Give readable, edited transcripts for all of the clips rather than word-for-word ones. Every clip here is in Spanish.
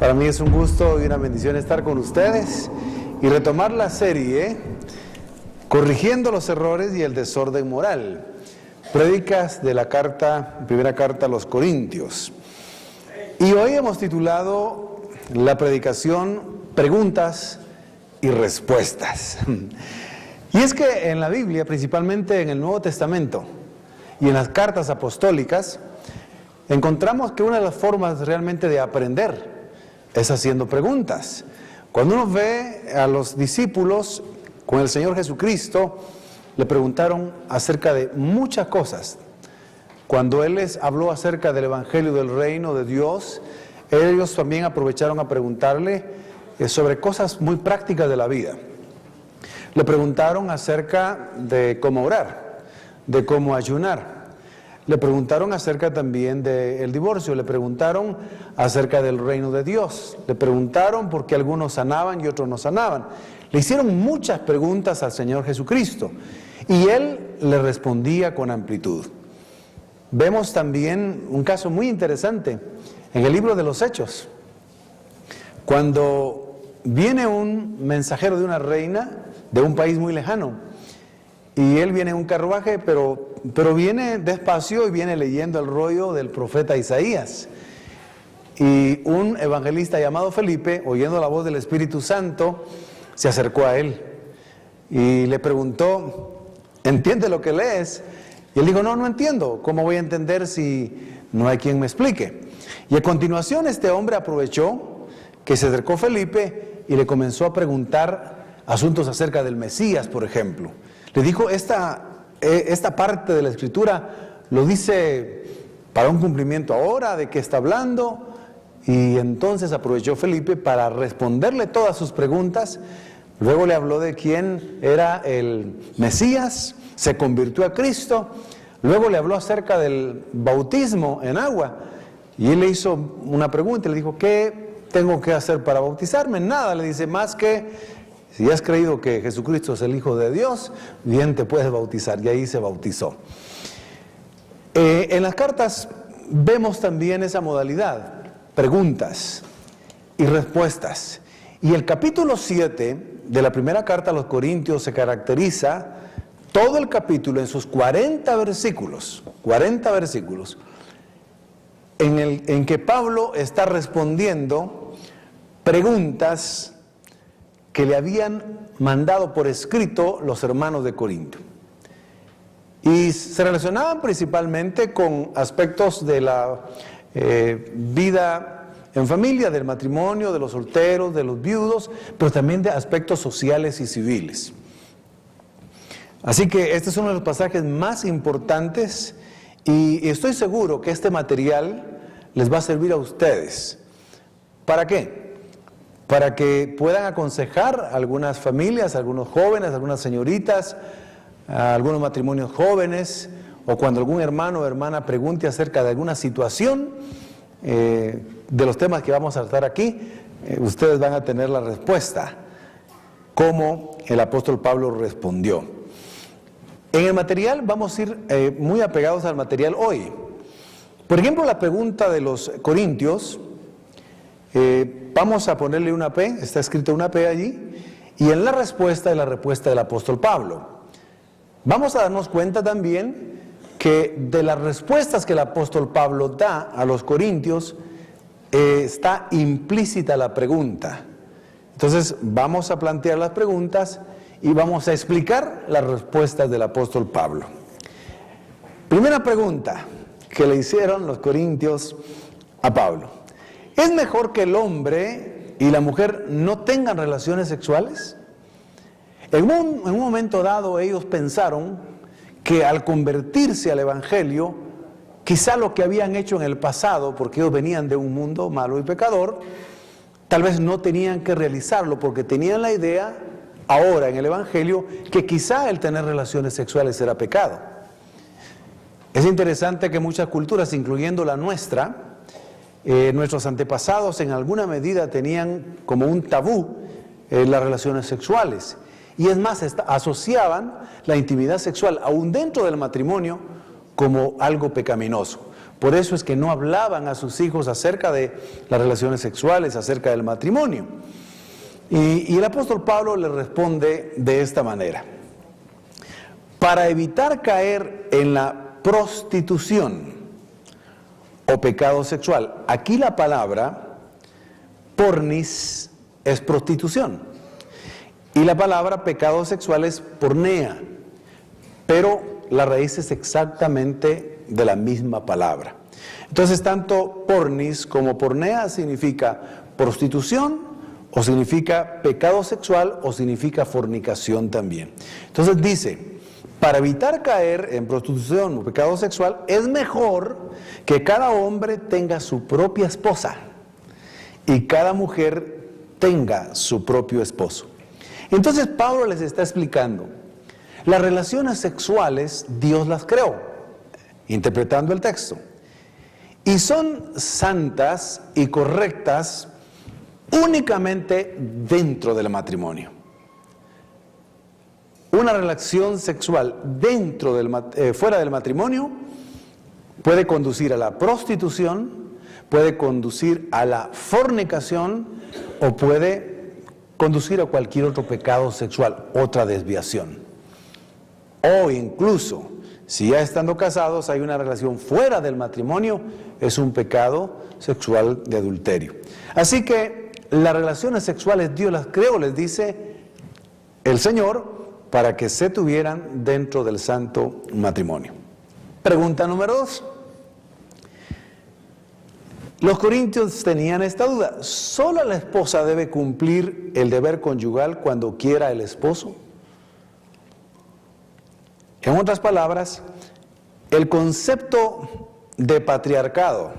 Para mí es un gusto y una bendición estar con ustedes y retomar la serie Corrigiendo los errores y el desorden moral. Prédicas de la primera carta a los Corintios. Y hoy hemos titulado la predicación Preguntas y Respuestas. Y es que en la Biblia, principalmente en el Nuevo Testamento y en las cartas apostólicas, encontramos que una de las formas realmente de aprender es haciendo preguntas. Cuando uno ve a los discípulos con el Señor Jesucristo, le preguntaron acerca de muchas cosas. Cuando Él les habló acerca del Evangelio del Reino de Dios, ellos también aprovecharon a preguntarle sobre cosas muy prácticas de la vida. Le preguntaron acerca de cómo orar, de cómo ayunar. Le preguntaron acerca también del divorcio, le preguntaron acerca del reino de Dios, le preguntaron por qué algunos sanaban y otros no sanaban. Le hicieron muchas preguntas al Señor Jesucristo y Él le respondía con amplitud. Vemos también un caso muy interesante en el libro de los Hechos, cuando viene un mensajero de una reina de un país muy lejano. Y él viene en un carruaje, pero viene despacio y viene leyendo el rollo del profeta Isaías. Y un evangelista llamado Felipe, oyendo la voz del Espíritu Santo, se acercó a él y le preguntó, ¿entiende lo que lees? Y él dijo, no entiendo. ¿Cómo voy a entender si no hay quien me explique? Y a continuación este hombre aprovechó que se acercó Felipe y le comenzó a preguntar asuntos acerca del Mesías, por ejemplo. Le dijo, esta parte de la Escritura lo dice para un cumplimiento ahora, ¿de qué está hablando? Y entonces aprovechó Felipe para responderle todas sus preguntas. Luego le habló de quién era el Mesías, se convirtió a Cristo. Luego le habló acerca del bautismo en agua. Y él le hizo una pregunta, le dijo, ¿qué tengo que hacer para bautizarme? Nada, le dice, más que si has creído que Jesucristo es el Hijo de Dios, bien te puedes bautizar. Y ahí se bautizó. En las cartas vemos también esa modalidad, preguntas y respuestas. Y el capítulo 7 de la primera carta a los Corintios se caracteriza, todo el capítulo en sus 40 versículos, en que Pablo está respondiendo preguntas que le habían mandado por escrito los hermanos de Corinto. Y se relacionaban principalmente con aspectos de la vida en familia, del matrimonio, de los solteros, de los viudos, pero también de aspectos sociales y civiles. Así que este es uno de los pasajes más importantes y estoy seguro que este material les va a servir a ustedes. ¿Para qué? Para que puedan aconsejar a algunas familias, a algunos jóvenes, a algunas señoritas, a algunos matrimonios jóvenes, o cuando algún hermano o hermana pregunte acerca de alguna situación de los temas que vamos a tratar aquí, ustedes van a tener la respuesta, como el apóstol Pablo respondió. En el material vamos a ir muy apegados al material hoy. Por ejemplo, la pregunta de los Corintios, vamos a ponerle una P, está escrito una P allí, y en la respuesta es la respuesta del apóstol Pablo. Vamos a darnos cuenta también que de las respuestas que el apóstol Pablo da a los corintios, está implícita la pregunta. Entonces vamos a plantear las preguntas y vamos a explicar las respuestas del apóstol Pablo. Primera pregunta que le hicieron los corintios a Pablo. ¿Es mejor que el hombre y la mujer no tengan relaciones sexuales? En un momento dado ellos pensaron que al convertirse al Evangelio, quizá lo que habían hecho en el pasado, porque ellos venían de un mundo malo y pecador, tal vez no tenían que realizarlo porque tenían la idea, ahora en el Evangelio, que quizá el tener relaciones sexuales era pecado. Es interesante que muchas culturas, incluyendo la nuestra, nuestros antepasados en alguna medida tenían como un tabú las relaciones sexuales. Y es más, asociaban la intimidad sexual, aún dentro del matrimonio, como algo pecaminoso. Por eso es que no hablaban a sus hijos acerca de las relaciones sexuales, acerca del matrimonio. Y el apóstol Pablo le responde de esta manera: para evitar caer en la prostitución o pecado sexual. Aquí la palabra pornis es prostitución y la palabra pecado sexual es pornea, pero la raíz es exactamente de la misma palabra. Entonces, tanto pornis como pornea significa prostitución, o significa pecado sexual, o significa fornicación también. Entonces dice, para evitar caer en prostitución o pecado sexual, es mejor que cada hombre tenga su propia esposa y cada mujer tenga su propio esposo. Entonces Pablo les está explicando, las relaciones sexuales Dios las creó, interpretando el texto, y son santas y correctas únicamente dentro del matrimonio. Una relación sexual fuera del matrimonio puede conducir a la prostitución, puede conducir a la fornicación o puede conducir a cualquier otro pecado sexual, otra desviación. O incluso, si ya estando casados hay una relación fuera del matrimonio, es un pecado sexual de adulterio. Así que las relaciones sexuales Dios las creó, les dice el Señor, para que se tuvieran dentro del santo matrimonio. Pregunta número 2. Los corintios tenían esta duda: ¿solo la esposa debe cumplir el deber conyugal cuando quiera el esposo? En otras palabras, el concepto de patriarcado,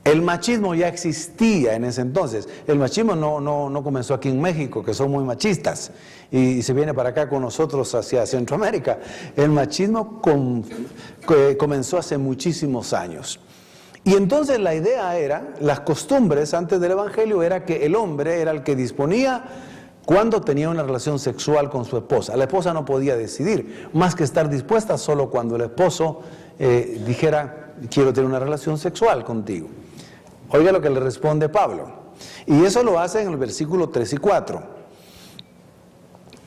el machismo ya existía en ese entonces. El machismo no comenzó aquí en México, que son muy machistas, y se viene para acá con nosotros hacia Centroamérica. El machismo comenzó hace muchísimos años. Y entonces la idea era, las costumbres antes del Evangelio era que el hombre era el que disponía cuando tenía una relación sexual con su esposa. La esposa no podía decidir, más que estar dispuesta solo cuando el esposo dijera, quiero tener una relación sexual contigo. Oiga lo que le responde Pablo. Y eso lo hace en el versículo 3 y 4.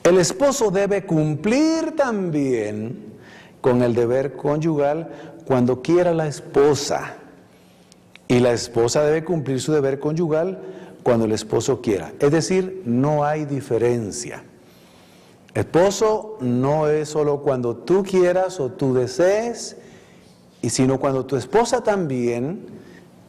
El esposo debe cumplir también con el deber conyugal cuando quiera la esposa. Y la esposa debe cumplir su deber conyugal cuando el esposo quiera. Es decir, no hay diferencia. Esposo no es solo cuando tú quieras o tú desees, sino cuando tu esposa también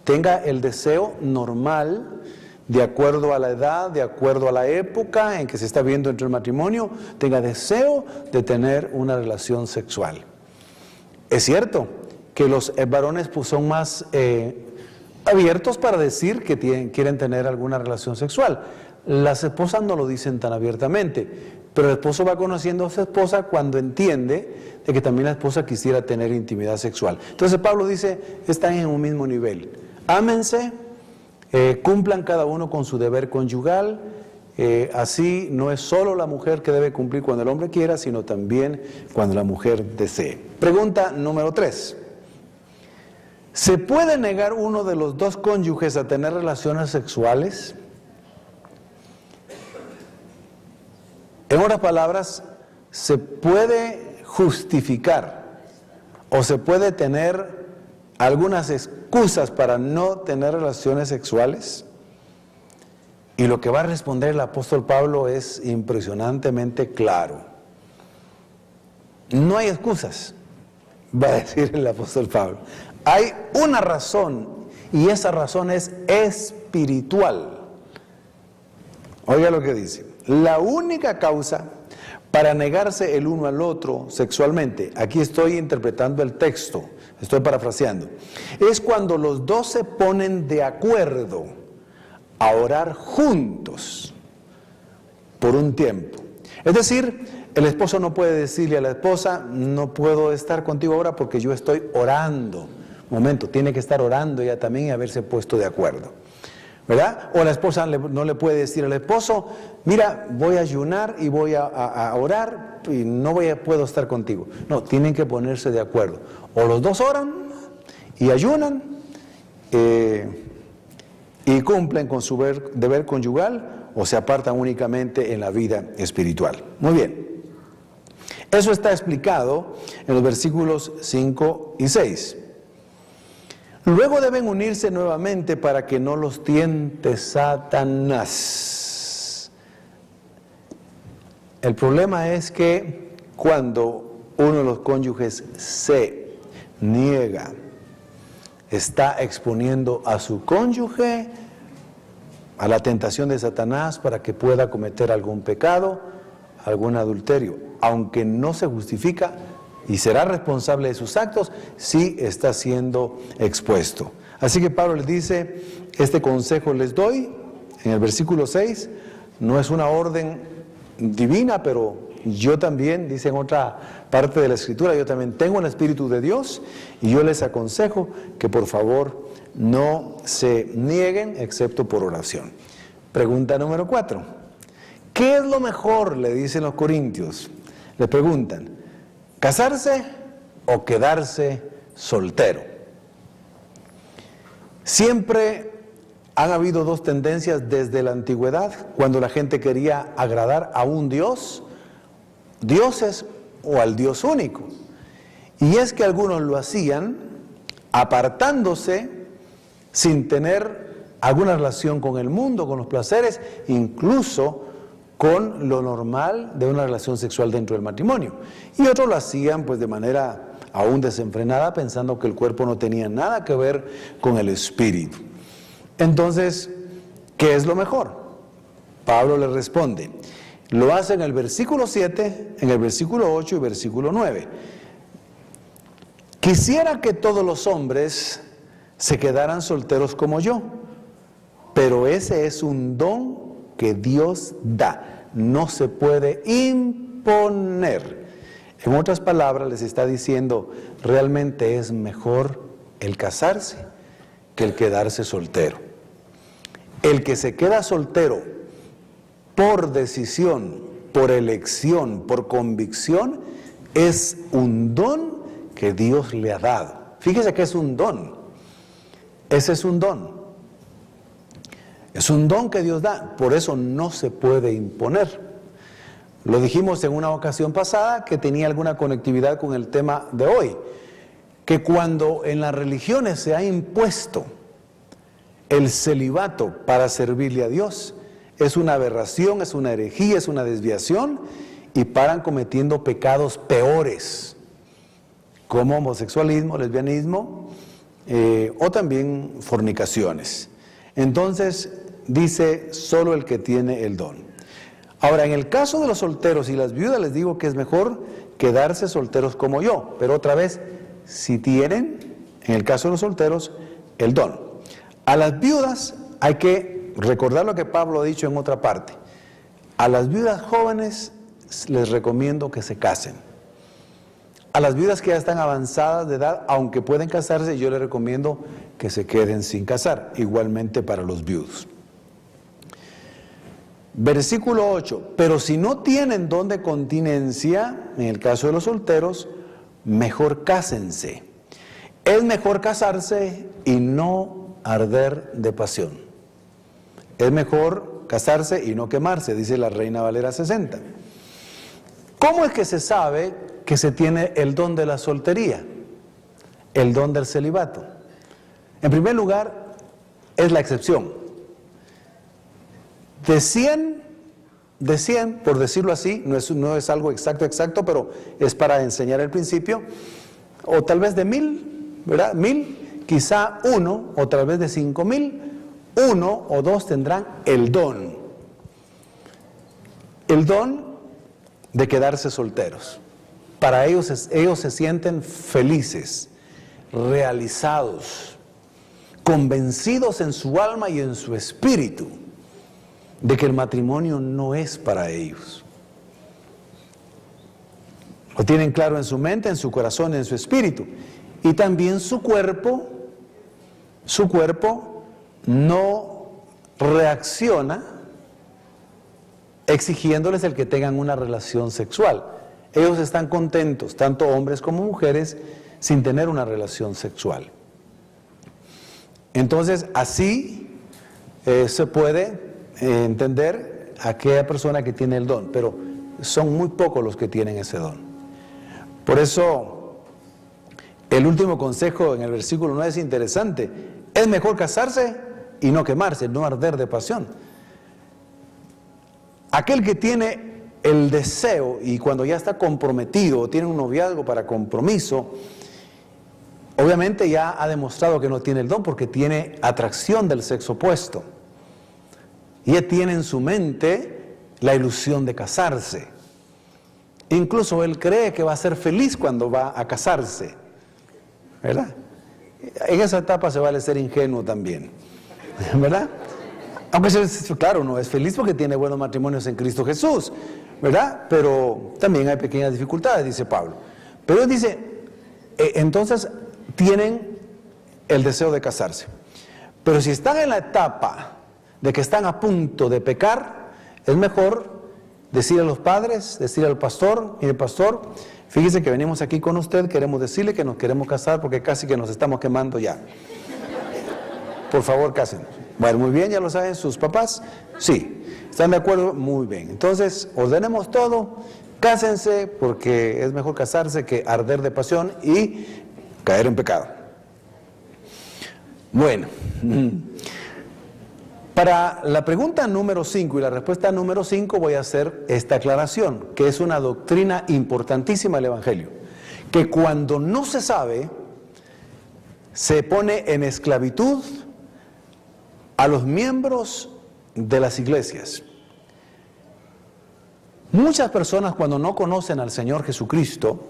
tenga el deseo normal, de acuerdo a la edad, de acuerdo a la época en que se está viendo entre el matrimonio, tenga deseo de tener una relación sexual. Es cierto que los varones pues, son más abiertos para decir que quieren tener alguna relación sexual. Las esposas no lo dicen tan abiertamente, pero el esposo va conociendo a su esposa cuando entiende de que también la esposa quisiera tener intimidad sexual. Entonces Pablo dice, están en un mismo nivel. Ámense, cumplan cada uno con su deber conyugal, así no es solo la mujer que debe cumplir cuando el hombre quiera, sino también cuando la mujer desee. Pregunta número 3. ¿Se puede negar uno de los dos cónyuges a tener relaciones sexuales? En otras palabras, ¿se puede justificar o se puede tener algunas excusas para no tener relaciones sexuales? Y lo que va a responder el apóstol Pablo es impresionantemente claro. No hay excusas, va a decir el apóstol Pablo. Hay una razón, y esa razón es espiritual. Oiga lo que dice. La única causa para negarse el uno al otro sexualmente, aquí estoy interpretando el texto, estoy parafraseando, es cuando los dos se ponen de acuerdo a orar juntos por un tiempo. Es decir, el esposo no puede decirle a la esposa, no puedo estar contigo ahora porque yo estoy orando. Momento, tiene que estar orando ella también y haberse puesto de acuerdo, ¿verdad? O la esposa no le puede decir al esposo, mira, voy a ayunar y voy a orar y no puedo estar contigo. No, tienen que ponerse de acuerdo. O los dos oran y ayunan y cumplen con su deber conyugal o se apartan únicamente en la vida espiritual. Muy bien. Eso está explicado en los versículos 5 y 6. Luego deben unirse nuevamente para que no los tiente Satanás. El problema es que cuando uno de los cónyuges se niega, está exponiendo a su cónyuge a la tentación de Satanás para que pueda cometer algún pecado, algún adulterio, aunque no se justifica y será responsable de sus actos, sí está siendo expuesto. Así que Pablo les dice, este consejo les doy, en el versículo 6, no es una orden divina, pero yo también, dice en otra parte de la Escritura, yo también tengo el Espíritu de Dios y yo les aconsejo que por favor no se nieguen excepto por oración. Pregunta número 4. ¿Qué es lo mejor? Le dicen los corintios. Le preguntan, ¿casarse o quedarse soltero? Siempre han habido dos tendencias desde la antigüedad, cuando la gente quería agradar a un dios, dioses o al Dios único. Y es que algunos lo hacían apartándose sin tener alguna relación con el mundo, con los placeres, incluso con lo normal de una relación sexual dentro del matrimonio. Y otros lo hacían pues de manera aún desenfrenada, pensando que el cuerpo no tenía nada que ver con el espíritu. Entonces, ¿qué es lo mejor? Pablo le responde. Lo hace en el versículo 7, en el versículo 8 y versículo 9. Quisiera que todos los hombres se quedaran solteros como yo, pero ese es un don que Dios da, no se puede imponer. En otras palabras, les está diciendo, realmente es mejor el casarse que el quedarse soltero. El que se queda soltero por decisión, por elección, por convicción, es un don que Dios le ha dado. Fíjese que es un don. Ese es un don. Es un don que Dios da, por eso no se puede imponer. Lo dijimos en una ocasión pasada que tenía alguna conectividad con el tema de hoy, que cuando en las religiones se ha impuesto el celibato para servirle a Dios, es una aberración, es una herejía, es una desviación y paran cometiendo pecados peores, como homosexualismo, lesbianismo o también fornicaciones. Entonces, dice, solo el que tiene el don. Ahora, en el caso de los solteros y las viudas, les digo que es mejor quedarse solteros como yo. Pero otra vez, si tienen, en el caso de los solteros, el don. A las viudas hay que recordar lo que Pablo ha dicho en otra parte. A las viudas jóvenes les recomiendo que se casen. A las viudas que ya están avanzadas de edad, aunque pueden casarse, yo les recomiendo que se queden sin casar. Igualmente para los viudos. Versículo 8, pero si no tienen don de continencia, en el caso de los solteros, mejor cásense. Es mejor casarse y no arder de pasión. Es mejor casarse y no quemarse, dice la Reina Valera 60. ¿Cómo es que se sabe que se tiene el don de la soltería? El don del celibato. En primer lugar, es la excepción. De 100, por decirlo así, no es algo exacto, pero es para enseñar el principio, o tal vez de 1000, ¿verdad? 1000, quizá uno, o tal vez de 5000, uno o dos tendrán el don de quedarse solteros. Para ellos se sienten felices, realizados, convencidos en su alma y en su espíritu de que el matrimonio no es para ellos. Lo tienen claro en su mente, en su corazón, en su espíritu. Y también su cuerpo no reacciona exigiéndoles el que tengan una relación sexual. Ellos están contentos, tanto hombres como mujeres, sin tener una relación sexual. Entonces, así se puede entender a aquella persona que tiene el don, pero son muy pocos los que tienen ese don. Por eso, el último consejo en el versículo 9 es interesante. Es mejor casarse y no quemarse, no arder de pasión. Aquel que tiene el deseo y cuando ya está comprometido o tiene un noviazgo para compromiso, obviamente ya ha demostrado que no tiene el don porque tiene atracción del sexo opuesto. Y ya tiene en su mente la ilusión de casarse. Incluso él cree que va a ser feliz cuando va a casarse, ¿verdad? En esa etapa se vale ser ingenuo también, ¿verdad? Aunque claro, no es feliz porque tiene buenos matrimonios en Cristo Jesús, ¿verdad? Pero también hay pequeñas dificultades, dice Pablo. Pero él dice, entonces tienen el deseo de casarse. Pero si están en la etapa de que están a punto de pecar, es mejor decir a los padres, decir al pastor, mire pastor, fíjese que venimos aquí con usted, queremos decirle que nos queremos casar porque casi que nos estamos quemando ya. Por favor, cásenos. Bueno, muy bien, ya lo saben sus papás. Sí, ¿están de acuerdo? Muy bien. Entonces, ordenemos todo, cásense, porque es mejor casarse que arder de pasión y caer en pecado. Bueno, para la pregunta número 5 y la respuesta número 5 voy a hacer esta aclaración, que es una doctrina importantísima del Evangelio, que cuando no se sabe, se pone en esclavitud a los miembros de las iglesias. Muchas personas cuando no conocen al Señor Jesucristo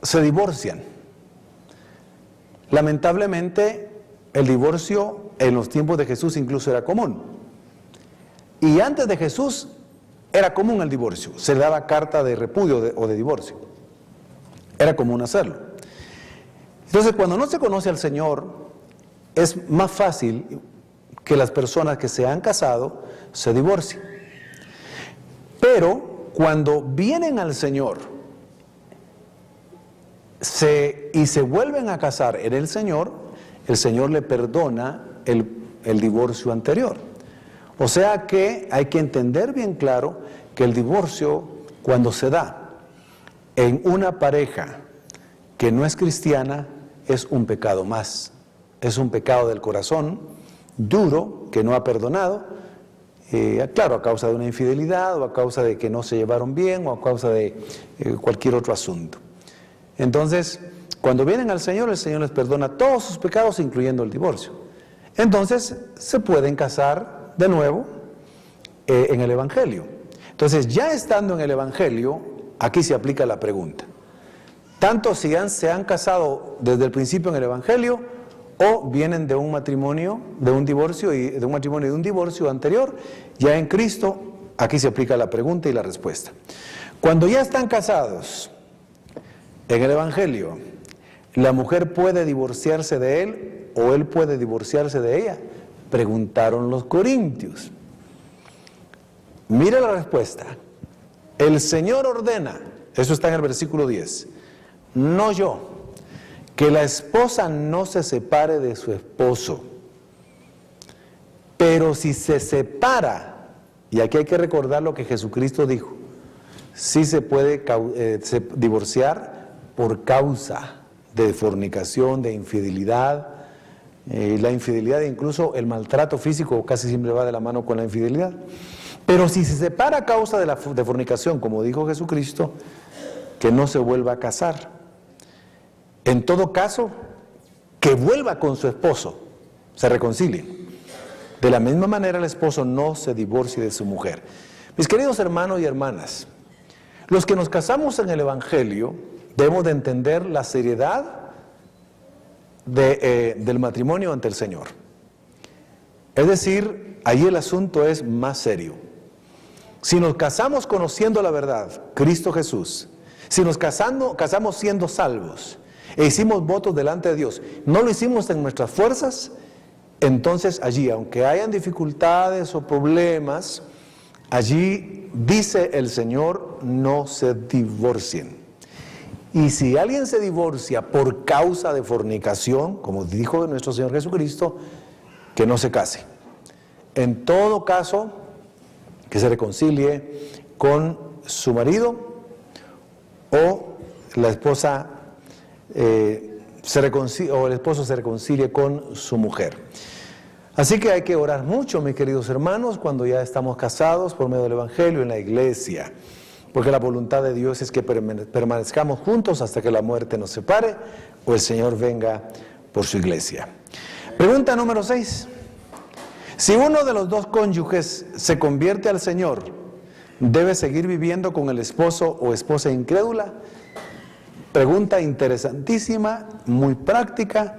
se divorcian. Lamentablemente el divorcio en los tiempos de Jesús incluso era común. Y antes de Jesús era común el divorcio, se le daba carta de repudio o de divorcio. Era común hacerlo. Entonces cuando no se conoce al Señor, es más fácil que las personas que se han casado se divorcien. Pero cuando vienen al Señor y se vuelven a casar en el Señor le perdona el divorcio anterior. O sea que hay que entender bien claro que el divorcio, cuando se da en una pareja que no es cristiana, es un pecado más. Es un pecado del corazón, duro, que no ha perdonado, claro, a causa de una infidelidad, o a causa de que no se llevaron bien, o a causa de cualquier otro asunto. Entonces, cuando vienen al Señor, el Señor les perdona todos sus pecados, incluyendo el divorcio. Entonces, se pueden casar de nuevo en el Evangelio. Entonces, ya estando en el Evangelio, aquí se aplica la pregunta. Tanto si se han casado desde el principio en el Evangelio, o vienen de un matrimonio, de un divorcio y de un matrimonio y de un divorcio anterior, ya en Cristo, aquí se aplica la pregunta y la respuesta. Cuando ya están casados en el Evangelio, ¿la mujer puede divorciarse de él o él puede divorciarse de ella? Preguntaron los corintios. Mire la respuesta. El Señor ordena, eso está en el versículo 10, no yo, que la esposa no se separe de su esposo. Pero si se separa, y aquí hay que recordar lo que Jesucristo dijo, sí se puede divorciar por causa de fornicación, de infidelidad. La infidelidad e incluso el maltrato físico casi siempre va de la mano con la infidelidad. Pero si se separa a causa de fornicación, como dijo Jesucristo, que no se vuelva a casar. En todo caso, que vuelva con su esposo, se reconcilien. De la misma manera, el esposo no se divorcie de su mujer. Mis queridos hermanos y hermanas, los que nos casamos en el Evangelio debemos de entender la seriedad del matrimonio ante el Señor. Es decir, allí el asunto es más serio. Si nos casamos conociendo la verdad, Cristo Jesús, si nos casamos siendo salvos, e hicimos votos delante de Dios, no lo hicimos en nuestras fuerzas, entonces allí, aunque hayan dificultades o problemas, allí dice el Señor, no se divorcien. Y si alguien se divorcia por causa de fornicación, como dijo nuestro Señor Jesucristo, que no se case. En todo caso, que se reconcilie con su marido, o la esposa o el esposo se reconcilie con su mujer. Así que hay que orar mucho, mis queridos hermanos, cuando ya estamos casados por medio del Evangelio en la iglesia, porque la voluntad de Dios es que permanezcamos juntos hasta que la muerte nos separe o el Señor venga por su iglesia. Pregunta número 6. Si uno de los dos cónyuges se convierte al Señor, ¿debe seguir viviendo con el esposo o esposa incrédula? Pregunta interesantísima, muy práctica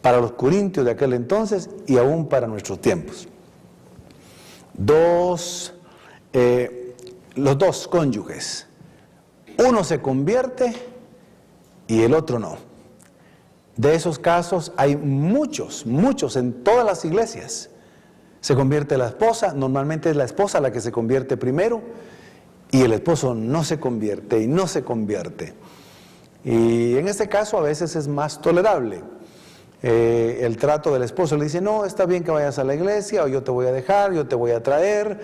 para los corintios de aquel entonces y aún para nuestros tiempos. Los dos cónyuges, uno se convierte y el otro no. De esos casos hay muchos en todas las iglesias. Se convierte la esposa, normalmente es la esposa la que se convierte primero, y el esposo no se convierte y no se convierte. Y en este caso a veces es más tolerable. El trato del esposo le dice, no, está bien que vayas a la iglesia, o yo te voy a dejar, yo te voy a traer,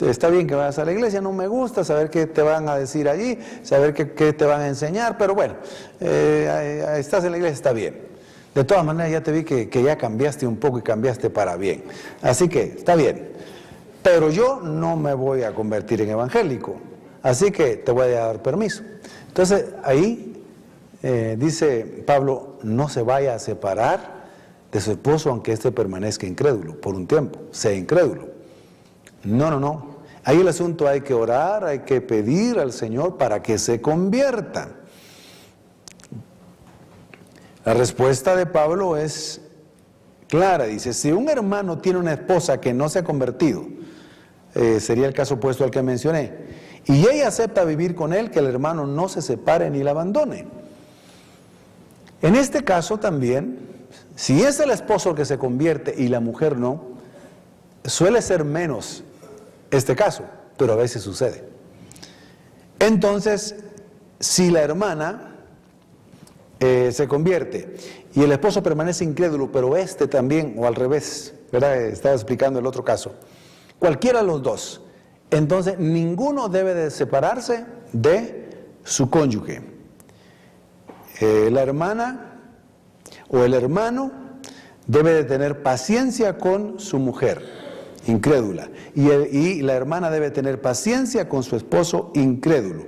está bien que vayas a la iglesia, no me gusta saber qué te van a decir allí, saber qué te van a enseñar, pero bueno, estás en la iglesia, está bien. De todas maneras ya te vi que ya cambiaste un poco y cambiaste para bien, así que está bien, pero yo no me voy a convertir en evangélico, así que te voy a dar permiso. Entonces ahí dice Pablo, no se vaya a separar de su esposo aunque éste permanezca incrédulo por un tiempo, sea incrédulo. No. Ahí el asunto hay que orar, hay que pedir al Señor para que se convierta. La respuesta de Pablo es clara, dice, si un hermano tiene una esposa que no se ha convertido, sería el caso opuesto al que mencioné, y ella acepta vivir con él, que el hermano no se separe ni la abandone. En este caso también, si es el esposo el que se convierte y la mujer no, suele ser menos este caso, pero a veces sucede. Entonces, si la hermana se convierte y el esposo permanece incrédulo, pero este también, o al revés, ¿verdad? Estaba explicando el otro caso, cualquiera de los dos, entonces ninguno debe de separarse de su cónyuge. La hermana o el hermano debe de tener paciencia con su mujer incrédula y la hermana debe tener paciencia con su esposo incrédulo.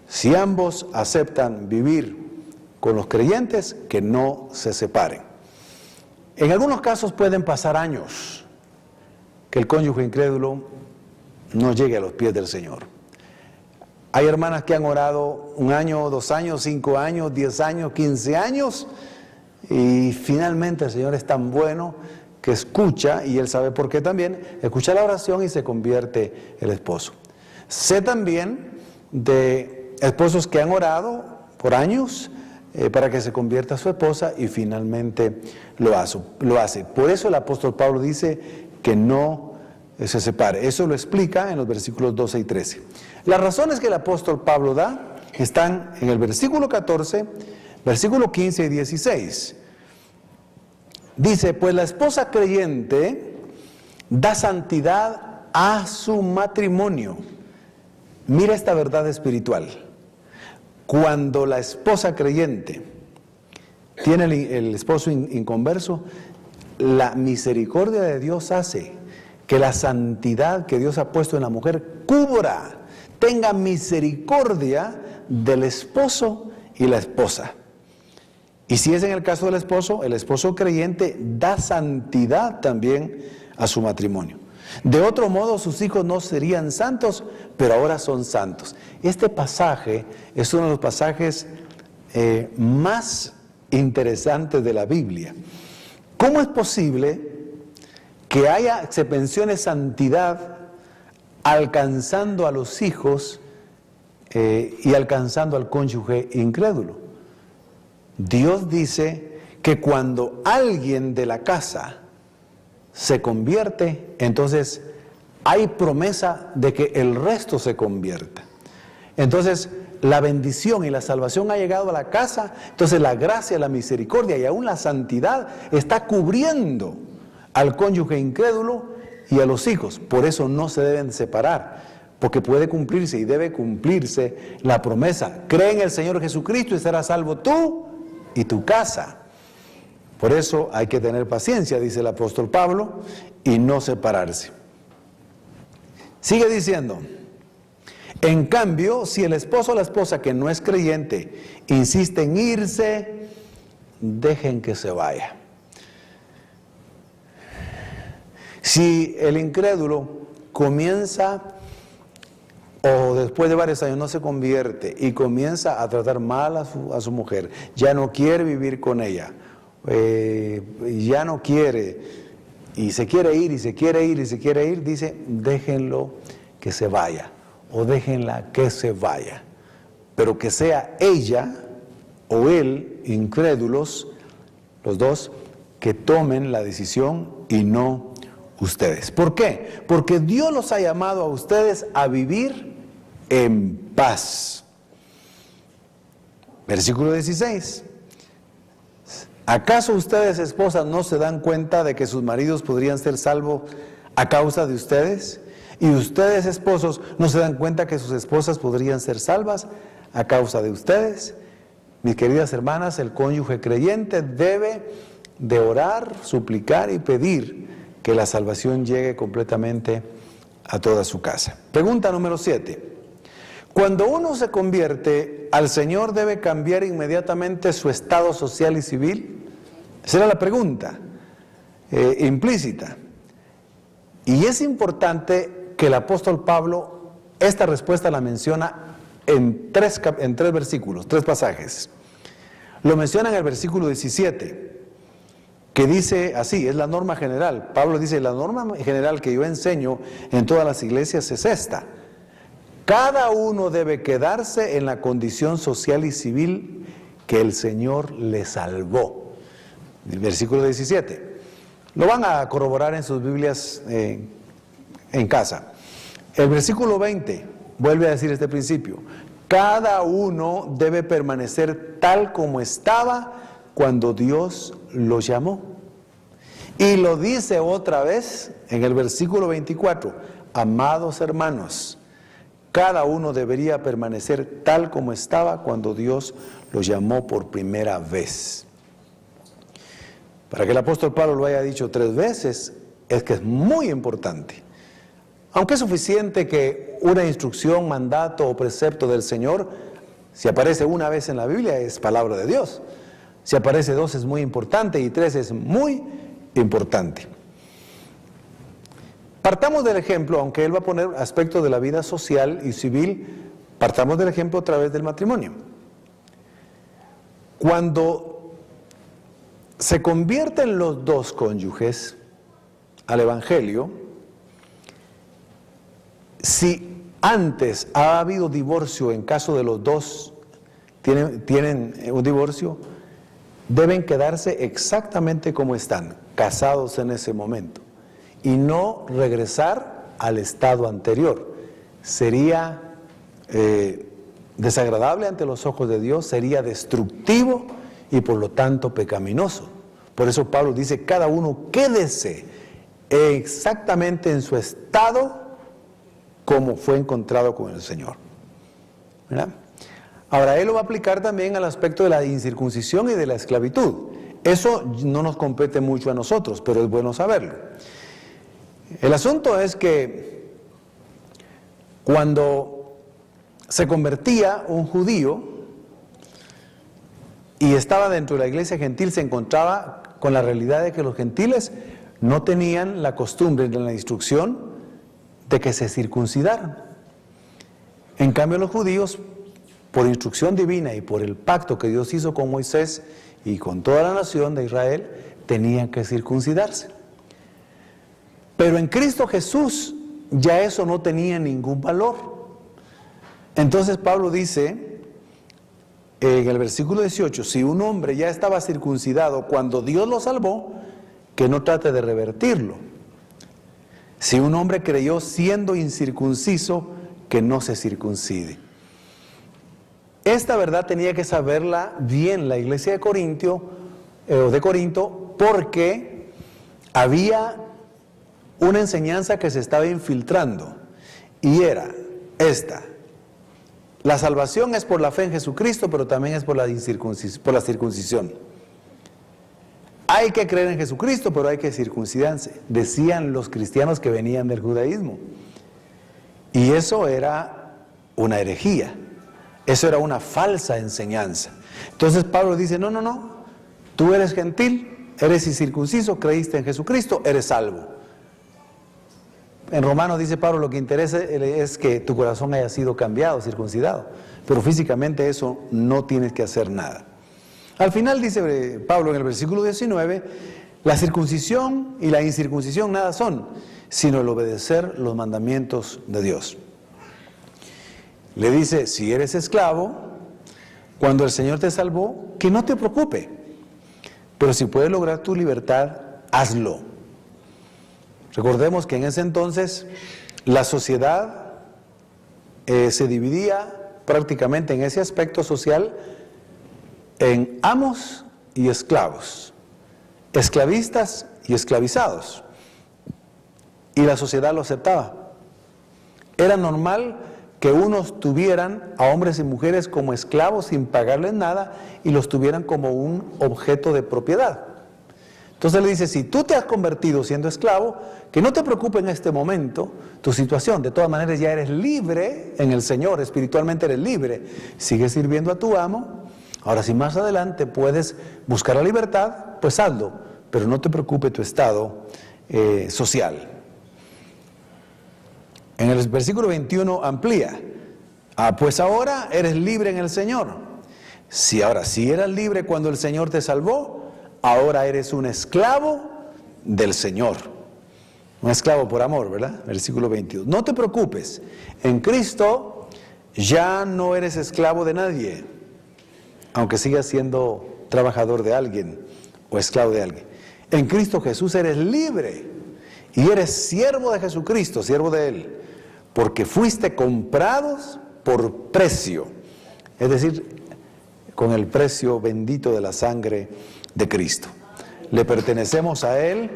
Si ambos aceptan vivir con los creyentes, que no se separen. En algunos casos pueden pasar años que el cónyuge incrédulo no llegue a los pies del Señor. Hay hermanas que han orado 1 año, 2 años, 5 años, 10 años, 15 años, y finalmente el Señor es tan bueno que escucha, y Él sabe por qué también, escucha la oración y se convierte el esposo. Sé también de esposos que han orado por años para que se convierta su esposa y finalmente lo hace. Por eso el apóstol Pablo dice que no se separe. Eso lo explica en los versículos 12 y 13. Las razones que el apóstol Pablo da están en el versículo 14, versículo 15 y 16. Dice, pues la esposa creyente da santidad a su matrimonio. Mira esta verdad espiritual. Cuando la esposa creyente tiene el esposo inconverso, la misericordia de Dios hace que la santidad que Dios ha puesto en la mujer cubra, tenga misericordia del esposo y la esposa. Y si es en el caso del esposo, el esposo creyente da santidad también a su matrimonio. De otro modo, sus hijos no serían santos, pero ahora son santos. Este pasaje es uno de los pasajes más interesantes de la Biblia. ¿Cómo es posible que se mencione santidad alcanzando a los hijos y alcanzando al cónyuge incrédulo? Dios dice que cuando alguien de la casa se convierte, entonces hay promesa de que el resto se convierta. Entonces, la bendición y la salvación ha llegado a la casa, entonces la gracia, la misericordia y aún la santidad está cubriendo al cónyuge incrédulo y a los hijos. Por eso no se deben separar, porque puede cumplirse y debe cumplirse la promesa: cree en el Señor Jesucristo y serás salvo tú y tu casa. Por eso hay que tener paciencia, dice el apóstol Pablo, y no separarse. Sigue diciendo: en cambio, si el esposo o la esposa que no es creyente insiste en irse, dejen que se vaya. Si el incrédulo comienza, o después de varios años no se convierte y comienza a tratar mal a su mujer, ya no quiere vivir con ella, ya no quiere, y se quiere ir, y se quiere ir, y se quiere ir, dice: déjenlo que se vaya, o déjenla que se vaya, pero que sea ella o él, incrédulos, los dos, que tomen la decisión y no ustedes. ¿Por qué? Porque Dios los ha llamado a ustedes a vivir en paz. Versículo 16. ¿Acaso ustedes, esposas, no se dan cuenta de que sus maridos podrían ser salvos a causa de ustedes? ¿Y ustedes, esposos, no se dan cuenta que sus esposas podrían ser salvas a causa de ustedes? Mis queridas hermanas, el cónyuge creyente debe de orar, suplicar y pedir que la salvación llegue completamente a toda su casa. Pregunta número 7. Cuando uno se convierte al Señor, ¿debe cambiar inmediatamente su estado social y civil? Esa era la pregunta implícita. Y es importante que el apóstol Pablo esta respuesta la menciona en tres versículos, 3 pasajes. Lo menciona en el versículo 17, que dice así, es la norma general. Pablo dice: la norma general que yo enseño en todas las iglesias es esta: cada uno debe quedarse en la condición social y civil que el Señor le salvó. El versículo 17. Lo van a corroborar en sus Biblias en casa. El versículo 20 vuelve a decir este principio: cada uno debe permanecer tal como estaba cuando Dios lo llamó. Y lo dice otra vez en el versículo 24: amados hermanos, cada uno debería permanecer tal como estaba cuando Dios lo llamó por primera vez. Para que el apóstol Pablo lo haya dicho 3 veces, es que es muy importante. Aunque es suficiente que una instrucción, mandato o precepto del Señor, si aparece una vez en la Biblia, es palabra de Dios. Si aparece 2 es muy importante, y 3 es muy importante. Partamos del ejemplo, aunque él va a poner aspectos de la vida social y civil, partamos del ejemplo a través del matrimonio. Cuando se convierten los 2 cónyuges al Evangelio, si antes ha habido divorcio, en caso de los 2 tienen un divorcio, deben quedarse exactamente como están, casados en ese momento, y no regresar al estado anterior. Sería desagradable ante los ojos de Dios, sería destructivo y por lo tanto pecaminoso. Por eso Pablo dice: cada uno quédese exactamente en su estado como fue encontrado con el Señor. ¿Verdad? Ahora, él lo va a aplicar también al aspecto de la incircuncisión y de la esclavitud. Eso no nos compete mucho a nosotros, pero es bueno saberlo. El asunto es que cuando se convertía un judío y estaba dentro de la iglesia gentil, se encontraba con la realidad de que los gentiles no tenían la costumbre ni la instrucción de que se circuncidaran. En cambio, los judíos, por instrucción divina y por el pacto que Dios hizo con Moisés y con toda la nación de Israel, tenían que circuncidarse. Pero en Cristo Jesús ya eso no tenía ningún valor. Entonces Pablo dice en el versículo 18: si un hombre ya estaba circuncidado cuando Dios lo salvó, que no trate de revertirlo. Si un hombre creyó siendo incircunciso, que no se circuncide. Esta verdad tenía que saberla bien la iglesia de Corinto, porque había una enseñanza que se estaba infiltrando, y era esta: la salvación es por la fe en Jesucristo, pero también es por la circuncisión. Hay que creer en Jesucristo, pero hay que circuncidarse, decían los cristianos que venían del judaísmo. Y eso era una herejía, eso era una falsa enseñanza. Entonces Pablo dice, no, tú eres gentil, eres incircunciso, creíste en Jesucristo, eres salvo. En Romanos dice Pablo, lo que interesa es que tu corazón haya sido cambiado, circuncidado, pero físicamente eso no tienes que hacer nada. Al final dice Pablo en el versículo 19, la circuncisión y la incircuncisión nada son, sino el obedecer los mandamientos de Dios. Le dice, si eres esclavo, cuando el Señor te salvó, que no te preocupe, pero si puedes lograr tu libertad, hazlo. Recordemos que en ese entonces la sociedad se dividía prácticamente en ese aspecto social en amos y esclavos, esclavistas y esclavizados, y la sociedad lo aceptaba. Era normal que unos tuvieran a hombres y mujeres como esclavos sin pagarles nada y los tuvieran como un objeto de propiedad. Entonces le dice, si tú te has convertido siendo esclavo, que no te preocupe en este momento tu situación, de todas maneras ya eres libre en el Señor, espiritualmente eres libre, sigues sirviendo a tu amo. Ahora, si más adelante puedes buscar la libertad, pues hazlo, pero no te preocupe tu estado social. En el versículo 21 amplía, pues ahora eres libre en el Señor. Si eras libre cuando el Señor te salvó, ahora eres un esclavo del Señor. Un esclavo por amor, ¿verdad? Versículo 22. No te preocupes, en Cristo ya no eres esclavo de nadie, aunque sigas siendo trabajador de alguien o esclavo de alguien. En Cristo Jesús eres libre y eres siervo de Jesucristo, siervo de Él, porque fuiste comprados por precio, es decir, con el precio bendito de la sangre de Cristo. Le pertenecemos a Él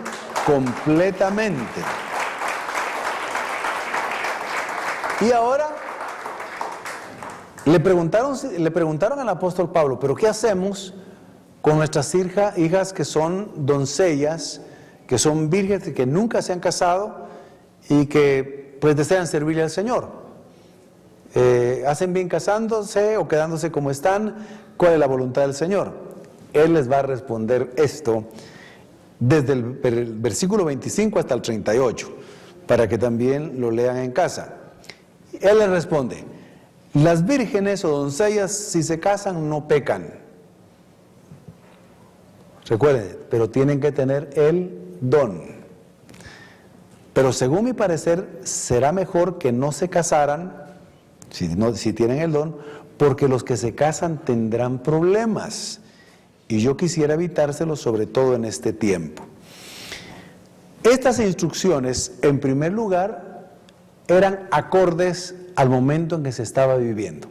completamente. Y ahora le preguntaron al apóstol Pablo, ¿pero qué hacemos con nuestras hijas que son doncellas, que son vírgenes, que nunca se han casado y que pues desean servirle al Señor? ¿Hacen bien casándose o quedándose como están? ¿Cuál es la voluntad del Señor? Él les va a responder esto desde el versículo 25 hasta el 38, para que también lo lean en casa. Él les responde, las vírgenes o doncellas si se casan no pecan. Recuerden, pero tienen que tener el don. Pero según mi parecer, será mejor que no se casaran, si tienen el don, porque los que se casan tendrán problemas. Y yo quisiera evitárselos, sobre todo en este tiempo. Estas instrucciones, en primer lugar, eran acordes al momento en que se estaba viviendo.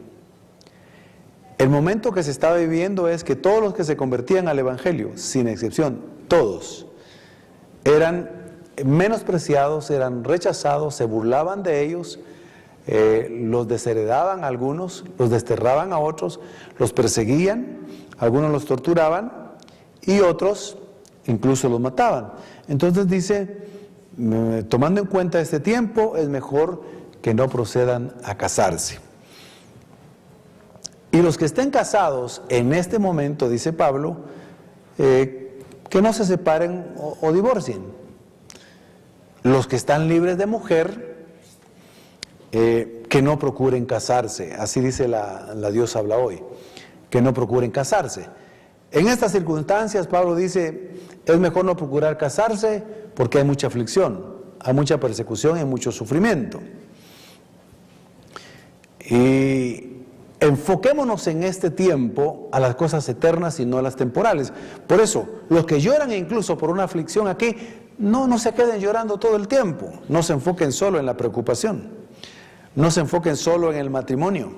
El momento que se estaba viviendo es que todos los que se convertían al Evangelio, sin excepción, todos, eran menospreciados, eran rechazados, se burlaban de ellos, los desheredaban a algunos, los desterraban a otros, los perseguían, algunos los torturaban y otros incluso los mataban. Entonces dice, tomando en cuenta este tiempo, es mejor que no procedan a casarse. Y los que estén casados en este momento, dice Pablo, que no se separen o divorcien. Los que están libres de mujer, que no procuren casarse. Así dice la Dios habla hoy, que no procuren casarse. En estas circunstancias, Pablo dice, es mejor no procurar casarse porque hay mucha aflicción, hay mucha persecución y mucho sufrimiento. Y enfoquémonos en este tiempo a las cosas eternas y no a las temporales. Por eso, los que lloran incluso por una aflicción aquí, no se queden llorando todo el tiempo. No se enfoquen solo en la preocupación. No se enfoquen solo en el matrimonio.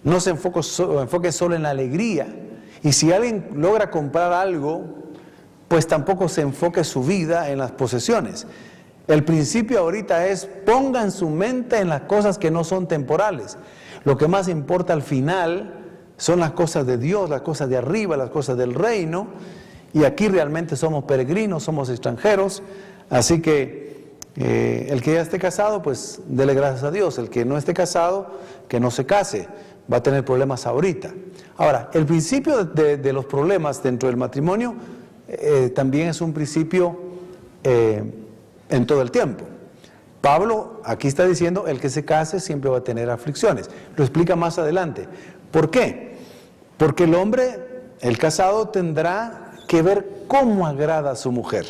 no se enfoque solo en la alegría. Y si alguien logra comprar algo, pues tampoco se enfoque su vida en las posesiones. El principio ahorita es: pongan su mente en las cosas que no son temporales. Lo que más importa al final son las cosas de Dios, las cosas de arriba, las cosas del reino. Y aquí realmente somos peregrinos, somos extranjeros. Así que el que ya esté casado, pues dele gracias a Dios. El que no esté casado, que no se case. Va a tener problemas ahorita. Ahora, el principio de los problemas dentro del matrimonio también es un principio en todo el tiempo. Pablo aquí está diciendo: el que se case siempre va a tener aflicciones. Lo explica más adelante. ¿Por qué? Porque el hombre, el casado, tendrá que ver cómo agrada a su mujer.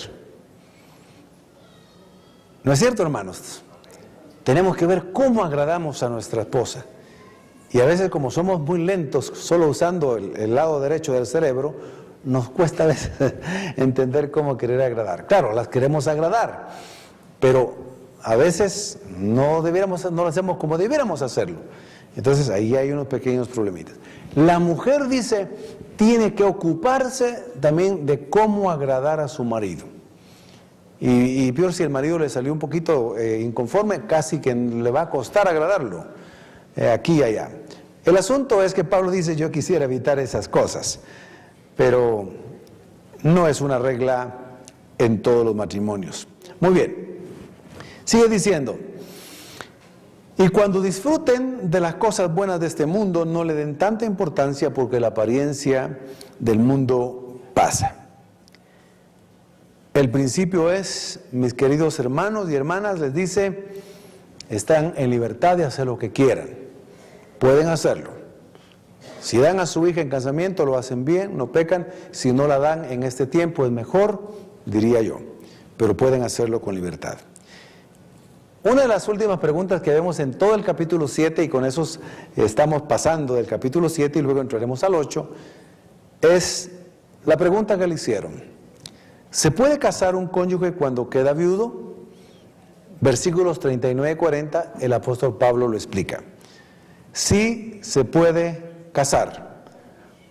¿No es cierto, hermanos? Tenemos que ver cómo agradamos a nuestra esposa. Y a veces, como somos muy lentos, solo usando el lado derecho del cerebro, nos cuesta a veces entender cómo querer agradar. Claro, las queremos agradar, pero a veces no lo hacemos como debiéramos hacerlo. Entonces ahí hay unos pequeños problemitas. La mujer, dice, tiene que ocuparse también de cómo agradar a su marido. Y peor, si el marido le salió un poquito inconforme, casi que le va a costar agradarlo, aquí y allá. El asunto es que Pablo dice: yo quisiera evitar esas cosas, pero no es una regla en todos los matrimonios. Muy bien, sigue diciendo: y cuando disfruten de las cosas buenas de este mundo, no le den tanta importancia, porque la apariencia del mundo pasa. El principio es, mis queridos hermanos y hermanas, les dice: están en libertad de hacer lo que quieran. Pueden hacerlo. Si dan a su hija en casamiento, lo hacen bien, no pecan. Si no la dan en este tiempo, es mejor, diría yo. Pero pueden hacerlo con libertad. Una de las últimas preguntas que vemos en todo el capítulo 7, y con eso estamos pasando del capítulo 7 y luego entraremos al 8, es la pregunta que le hicieron: ¿se puede casar un cónyuge cuando queda viudo? Versículos 39 y 40, el apóstol Pablo lo explica. Sí se puede casar,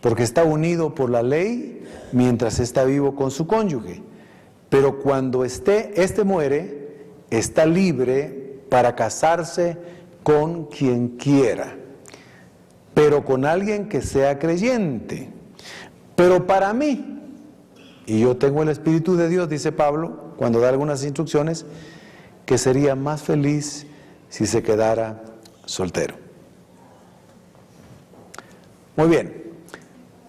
porque está unido por la ley mientras está vivo con su cónyuge. Pero cuando este muere, está libre para casarse con quien quiera, pero con alguien que sea creyente. Pero para mí, y yo tengo el Espíritu de Dios, dice Pablo, cuando da algunas instrucciones, que sería más feliz si se quedara soltero. Muy bien,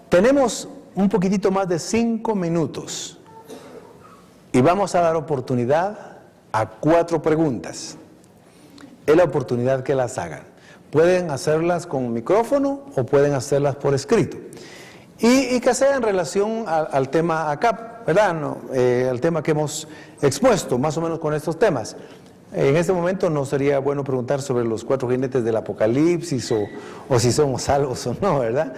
tenemos un poquitito más de 5 minutos y vamos a dar oportunidad a 4 preguntas. Es la oportunidad que las hagan. Pueden hacerlas con micrófono o pueden hacerlas por escrito. Y que sea en relación al tema acá, ¿verdad? No, al tema que hemos expuesto, más o menos con estos temas. En este momento no sería bueno preguntar sobre los 4 jinetes del Apocalipsis o si somos salvos o no, ¿verdad?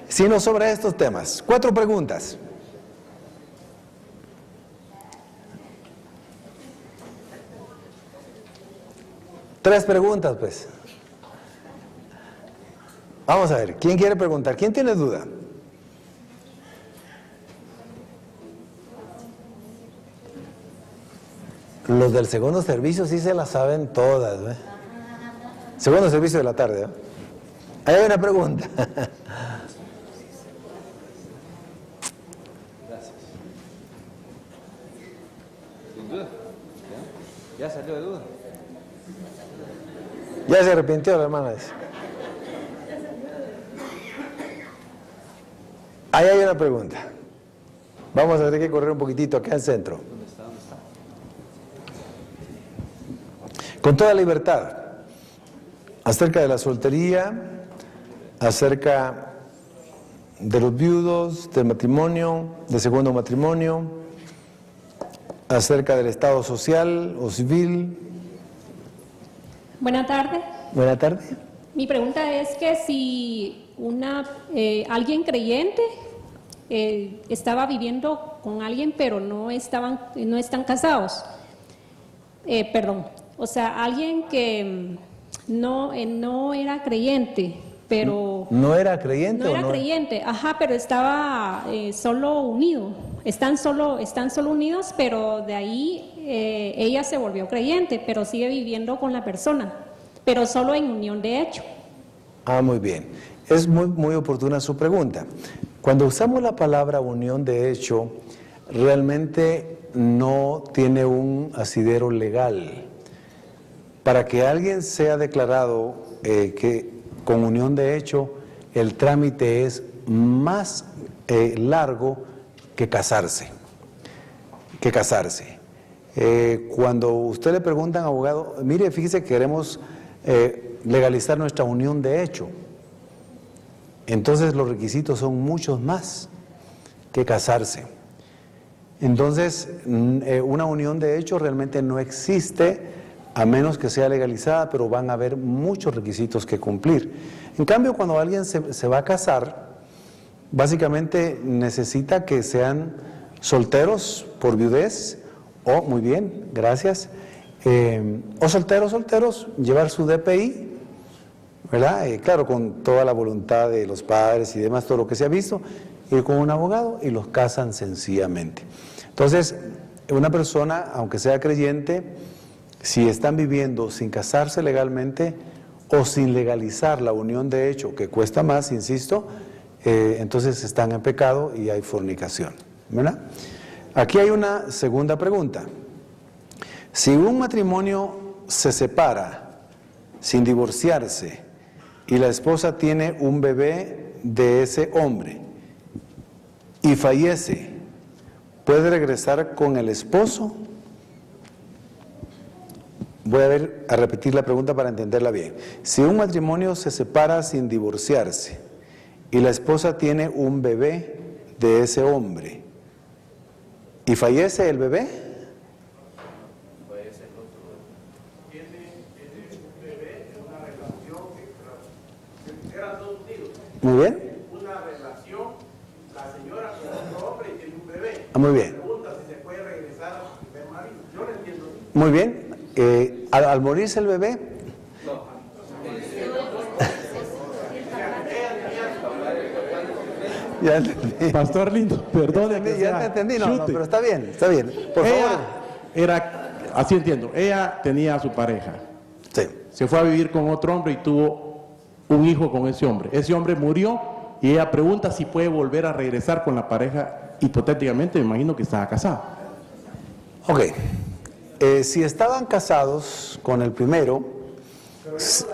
Sino sobre estos temas. 4 preguntas. Tres preguntas, pues. Vamos a ver, ¿quién quiere preguntar? ¿Quién tiene duda? Los del segundo servicio sí se las saben todas, ¿eh? Segundo servicio de la tarde, ¿eh? Ahí hay una pregunta. Gracias. Sin duda. ¿Ya salió de duda? Ya se arrepintió la hermana. Ahí hay una pregunta. Vamos a tener que correr un poquitito acá al centro. ¿Dónde está? Con toda libertad, acerca de la soltería, acerca de los viudos, del matrimonio, del segundo matrimonio, acerca del estado social o civil. Buenas tardes. Buenas tardes. Mi pregunta es que si alguien creyente estaba viviendo con alguien pero no están casados, o sea, alguien que no era creyente pero ¿No era creyente no o era no? creyente, ajá, pero estaba solo unido. Están solo unidos, pero de ahí ella se volvió creyente, pero sigue viviendo con la persona, pero solo en unión de hecho. Ah, muy bien. Es muy oportuna su pregunta. Cuando usamos la palabra unión de hecho, realmente no tiene un asidero legal. Para que alguien sea declarado que con unión de hecho, el trámite es más largo que casarse. Cuando usted le pregunta a un abogado, mire, fíjese que queremos legalizar nuestra unión de hecho, entonces los requisitos son muchos más que casarse. Entonces, una unión de hecho realmente no existe a menos que sea legalizada, pero van a haber muchos requisitos que cumplir. En cambio, cuando alguien se va a casar, básicamente necesita que sean solteros por viudez, o, muy bien, gracias, o solteros, llevar su DPI, ¿verdad? Claro, con toda la voluntad de los padres y demás, todo lo que se ha visto, ir con un abogado y los casan sencillamente. Entonces, una persona, aunque sea creyente, si están viviendo sin casarse legalmente o sin legalizar la unión de hecho, que cuesta más, insisto, entonces están en pecado y hay fornicación, ¿verdad? Aquí hay una segunda pregunta. Si un matrimonio se separa sin divorciarse y la esposa tiene un bebé de ese hombre y fallece, ¿puede regresar con el esposo? Voy a repetir la pregunta para entenderla bien. Si un matrimonio se separa sin divorciarse y la esposa tiene un bebé de ese hombre y fallece el bebé, tiene un bebé en una relación que eran dos unidos. muy bien, Una relación, la señora con otro hombre y tiene un bebé. muy bien, Pregunta si se puede regresar a su primer marido. Yo lo entiendo así. muy bien. Al morirse el bebé, ya entendí. Pastor lindo, perdone que Ya sea te entendí, no, chute. pero está bien, por Ella favor. era, así entiendo, ella tenía a su pareja, Sí, se fue a vivir con otro hombre y tuvo un hijo con ese hombre. Ese hombre murió y ella pregunta si puede volver a regresar con la pareja, hipotéticamente, me imagino que estaba casada. ok. Si estaban casados con el primero, sí,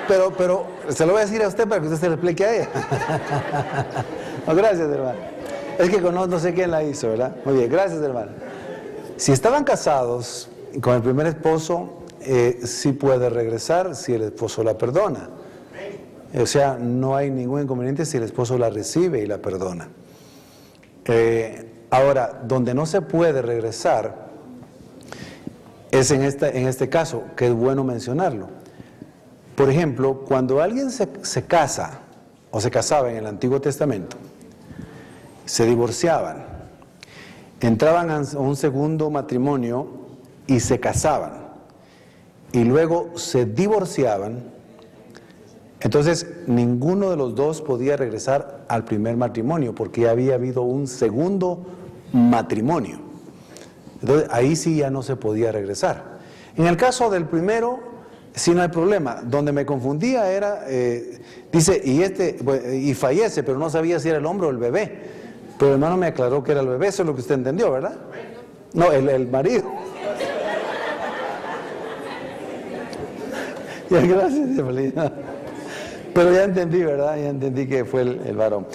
pero se lo voy a decir a usted para que usted se lo explique a ella. No, gracias, hermano. Es que no sé quién la hizo, ¿verdad? Muy bien, gracias, hermano. Si estaban casados con el primer esposo, sí puede regresar si el esposo la perdona. O sea, no hay ningún inconveniente si el esposo la recibe y la perdona. Ahora, donde no se puede regresar es en este caso, que es bueno mencionarlo. Por ejemplo, cuando alguien se casa o se casaba en el Antiguo Testamento, se divorciaban, entraban a un segundo matrimonio y se casaban, y luego se divorciaban, entonces ninguno de los dos podía regresar al primer matrimonio porque ya había habido un segundo matrimonio. Entonces ahí sí ya no se podía regresar. En el caso del primero, sí no hay problema. Donde me confundía era, dice, y fallece, pero no sabía si era el hombre o el bebé. Pero el hermano me aclaró que era el bebé, eso es lo que usted entendió, ¿verdad? No, el marido. Ya, gracias, Evelina. Pero ya entendí, ¿verdad? Ya entendí que fue el varón.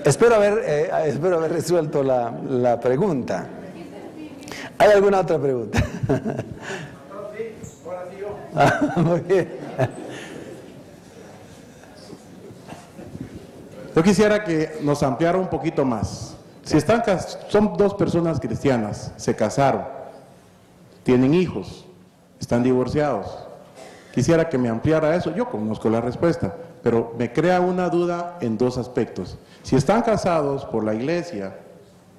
Espero haber resuelto la pregunta. ¿Hay alguna otra pregunta? Ahora sí yo. Muy bien. Yo quisiera que nos ampliara un poquito más. Si son dos personas cristianas, se casaron, tienen hijos, están divorciados. Quisiera que me ampliara eso. Yo conozco la respuesta, pero me crea una duda en dos aspectos. Si están casados por la iglesia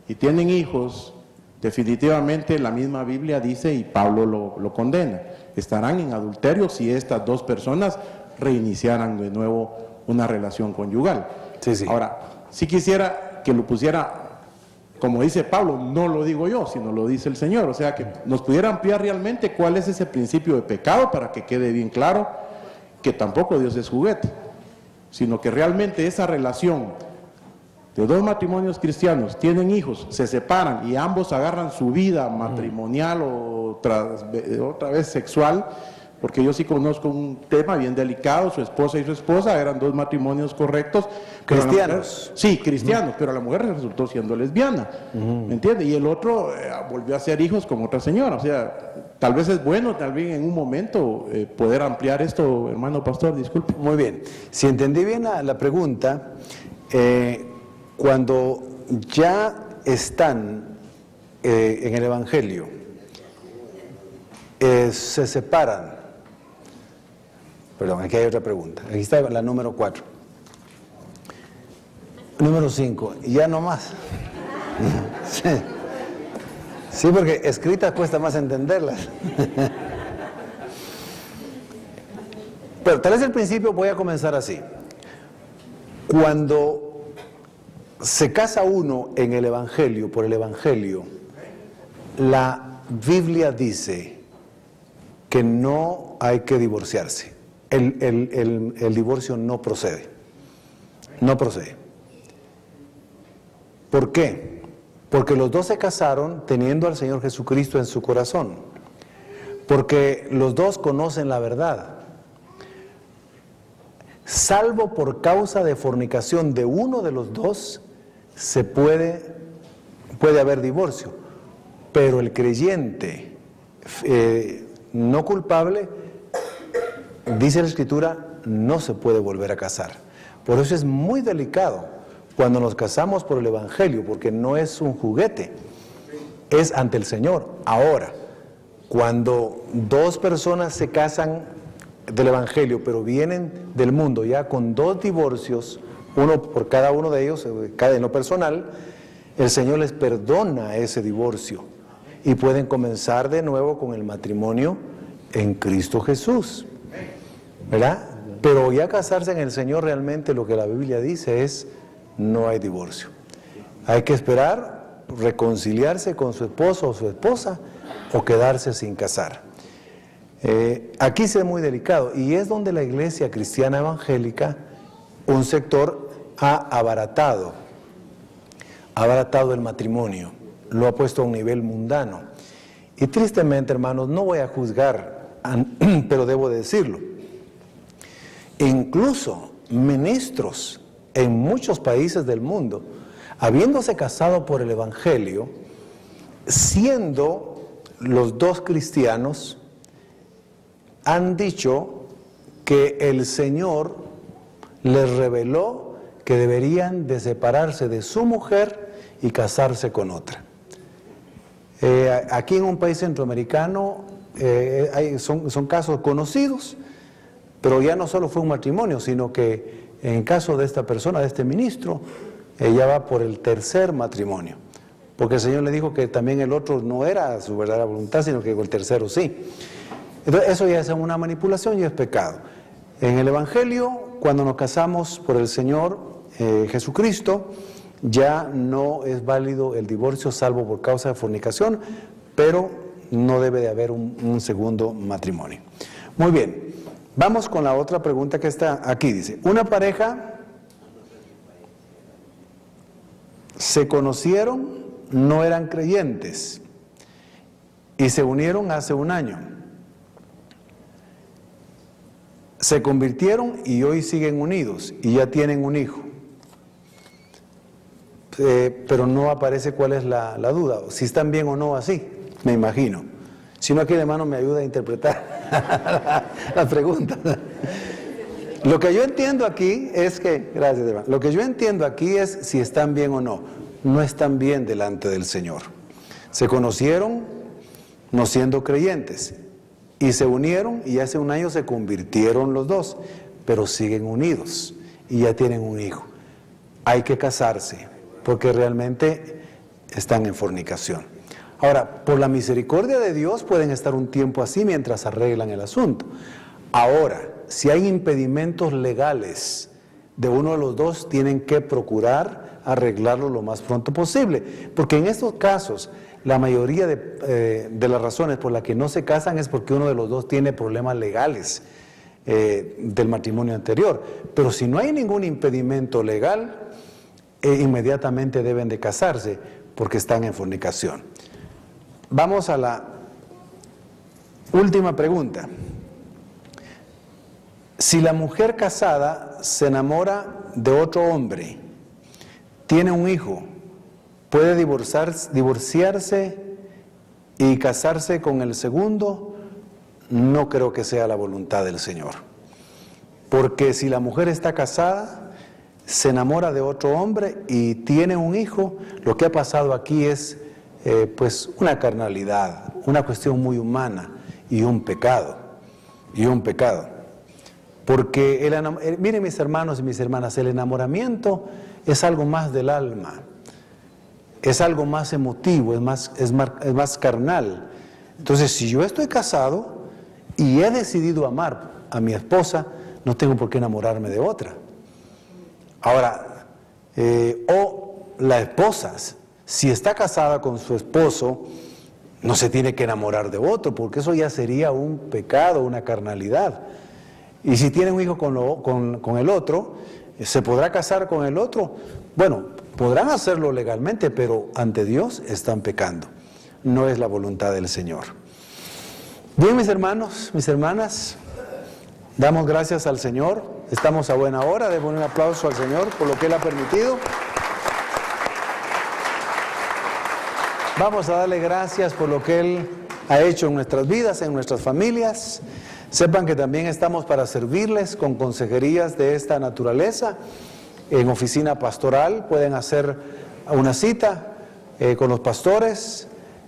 y tienen hijos, definitivamente la misma Biblia dice, y Pablo lo condena, estarán en adulterio si estas dos personas reiniciaran de nuevo una relación conyugal. Sí, sí. Ahora, si quisiera que lo pusiera, como dice Pablo, no lo digo yo, sino lo dice el Señor, o sea, que nos pudiera ampliar realmente cuál es ese principio de pecado para que quede bien claro que tampoco Dios es juguete, sino que realmente esa relación de dos matrimonios cristianos, tienen hijos, se separan y ambos agarran su vida matrimonial o otra vez sexual, porque yo sí conozco un tema bien delicado, su esposa y su esposa eran dos matrimonios correctos. Cristianos. Sí, cristianos, pero la mujer resultó siendo lesbiana, ¿me entiende? Y el otro volvió a hacer hijos con otra señora, o sea, tal vez es bueno, tal vez en un momento poder ampliar esto, hermano pastor, disculpe. Muy bien. Si entendí bien la pregunta, cuando ya están en el Evangelio, se separan. Perdón, aquí hay otra pregunta. Aquí está la número 4. Número 5. Ya no más. Sí. Sí, porque escritas cuesta más entenderlas. Pero tal vez el principio voy a comenzar así. Cuando se casa uno en el Evangelio, por el Evangelio, la Biblia dice que no hay que divorciarse. El divorcio no procede. No procede. ¿Por qué? Porque los dos se casaron teniendo al Señor Jesucristo en su corazón. Porque los dos conocen la verdad. Salvo por causa de fornicación de uno de los dos, puede haber divorcio. Pero el creyente no culpable, dice la Escritura, no se puede volver a casar. Por eso es muy delicado cuando nos casamos por el Evangelio, porque no es un juguete, es ante el Señor. Ahora, cuando dos personas se casan del Evangelio, pero vienen del mundo ya con dos divorcios, uno por cada uno de ellos, cada en lo personal, el Señor les perdona ese divorcio y pueden comenzar de nuevo con el matrimonio en Cristo Jesús, ¿verdad? Pero ya casarse en el Señor, realmente lo que la Biblia dice es: no hay divorcio. Hay que esperar reconciliarse con su esposo o su esposa, o quedarse sin casar. Aquí se ve muy delicado, y es donde la iglesia cristiana evangélica, un sector, ha abaratado el matrimonio, lo ha puesto a un nivel mundano. Y tristemente, hermanos, no voy a juzgar, pero debo decirlo. Incluso ministros en muchos países del mundo, habiéndose casado por el Evangelio, siendo los dos cristianos, han dicho que el Señor les reveló que deberían de separarse de su mujer y casarse con otra. Aquí en un país centroamericano son casos conocidos, pero ya no solo fue un matrimonio, sino que en caso de esta persona, de este ministro, ella va por el tercer matrimonio, porque el Señor le dijo que también el otro no era su verdadera voluntad, sino que el tercero sí. Entonces eso ya es una manipulación y es pecado. En el Evangelio, cuando nos casamos por el Señor Jesucristo, ya no es válido el divorcio salvo por causa de fornicación, pero no debe de haber un segundo matrimonio. Muy bien, vamos con la otra pregunta que está aquí. Dice: una pareja se conocieron, no eran creyentes y se unieron hace un año. Se convirtieron y hoy siguen unidos y ya tienen un hijo. Pero no aparece cuál es la duda, si están bien o no así, me imagino. Si no, aquí el hermano me ayuda a interpretar la pregunta. Lo que yo entiendo aquí es que, gracias hermano, lo que yo entiendo aquí es si están bien o no. No están bien delante del Señor. Se conocieron no siendo creyentes y se unieron y hace un año se convirtieron los dos, pero siguen unidos y ya tienen un hijo. Hay que casarse porque realmente están en fornicación. Ahora, por la misericordia de Dios pueden estar un tiempo así mientras arreglan el asunto. Ahora, si hay impedimentos legales de uno de los dos, tienen que procurar arreglarlo lo más pronto posible, porque en estos casos la mayoría de las razones por las que no se casan es porque uno de los dos tiene problemas legales del matrimonio anterior. Pero si no hay ningún impedimento legal, inmediatamente deben de casarse porque están en fornicación. Vamos a la última pregunta. Si la mujer casada se enamora de otro hombre, tiene un hijo, ¿puede divorciarse y casarse con el segundo? No creo que sea la voluntad del Señor. Porque si la mujer está casada, se enamora de otro hombre y tiene un hijo, lo que ha pasado aquí es pues una carnalidad, una cuestión muy humana y un pecado. Porque miren mis hermanos y mis hermanas, el enamoramiento es algo más del alma, es algo más emotivo, es más carnal. Entonces, si yo estoy casado y he decidido amar a mi esposa, no tengo por qué enamorarme de otra. Ahora, o la esposa, si está casada con su esposo, no se tiene que enamorar de otro, porque eso ya sería un pecado, una carnalidad. Y si tiene un hijo con el otro, ¿se podrá casar con el otro? Bueno, podrán hacerlo legalmente, pero ante Dios están pecando. No es la voluntad del Señor. Bien, mis hermanos, mis hermanas, damos gracias al Señor. Estamos a buena hora de poner un aplauso al Señor por lo que Él ha permitido. Vamos a darle gracias por lo que Él ha hecho en nuestras vidas, en nuestras familias. Sepan que también estamos para servirles con consejerías de esta naturaleza. En oficina pastoral pueden hacer una cita con los pastores,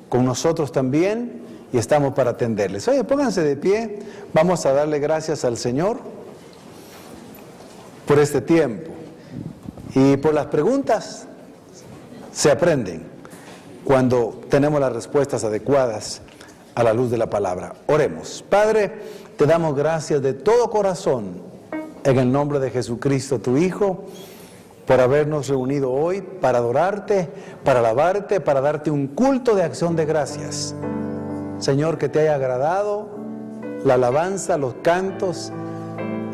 con nosotros también, y estamos para atenderles. Oye, pónganse de pie, vamos a darle gracias al Señor por este tiempo. Y por las preguntas se aprenden cuando tenemos las respuestas adecuadas a la luz de la palabra. Oremos. Padre, te damos gracias de todo corazón en el nombre de Jesucristo, tu Hijo, por habernos reunido hoy para adorarte, para alabarte, para darte un culto de acción de gracias. Señor, que te haya agradado la alabanza, los cantos,